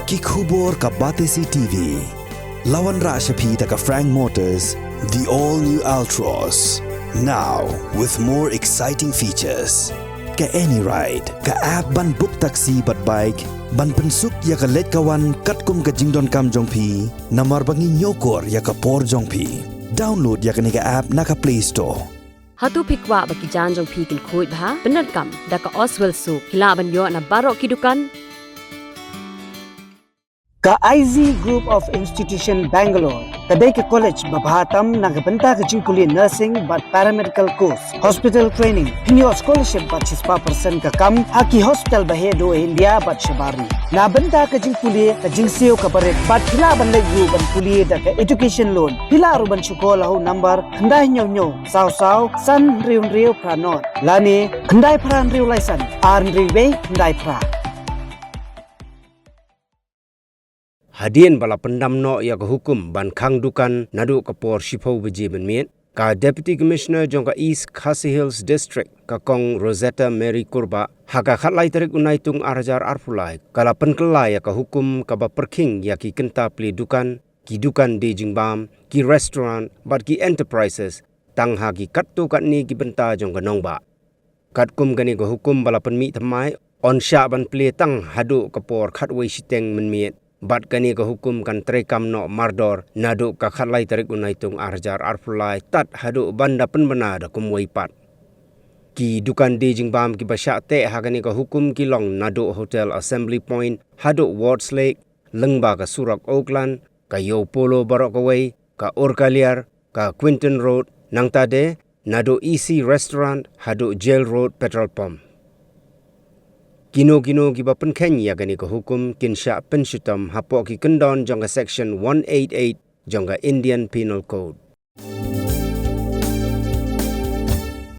ki khubor ka Batesi TV. Lawan Rashapi taka Frank Motors, the all-new Altros. Now, with more exciting features. Ka any ride, ka app ban book taxi bat bike, ban pensuk ya ka let kawan katkum ka jingdon kam jongpi, namar bangi nyokor ya ka por jongpi. Download ya ka ni ka app na ka Play Store. Haduh pikwa bagi janjong pikin kuit bah, benar kam, daka Oswell Suk, hilaban yo na barok ki Dukan. Ka IZ Group of Institution Bangalore, kadai ke college babhatam nagabenta ke jingkuli nursing but paramedical course, hospital training, pinyo scholarship but 6% ka kam, haki hospital bahedo India but shabari. Na benta ke jingkuli ka jingseo ka baret but hila ban legu ban kuli da ka education loan. Hila ruban syukola ho number kandai nyo saw san riu pranot. Lani kandai pran riu laisan, arn riwe kandai pra. Hadian bala pendam no ya ka hukum ban Khang Dukan nadu ka por shipau beji Mynmiet ka Deputy Commissioner jong ka East Khasi Hills District ka Kong Rosetta Mary Kurba haka khatlai tarik unai tung arjar arpulai kala Pynkylla ya ka hukum ka ba perking ya ki kenta pli Dukan ki Dukan di Jingbam ki restaurant bat ki enterprises tang ha ki kattu kat ni ki benta jong ka nongba kat kum gani ka hukum bala penmi thamai on sha ban pli tang Haduh ka por khatwei siteng Mynmiet bat kani ka hukum kan trekam no mardor nadu ka khatlai tarik unai tung arjar arpulai tat Haduh banda penbena da kumwei pat ki Dukan di Jingbam ki basya te hagani ka hukum ki long nadu Hotel Assembly Point Haduh Wards Lake lengba ka Surak Oakland ka Yo Polo Barokaway ka Urkaliar ka Quinton Road nang tade nadu EC Restaurant Haduh Jail Road Petrol Pump Kino giba penkhen ya gani ka hukum kinsya penshutam hapo ki kendon jongga section 188 jongga Indian Penal Code.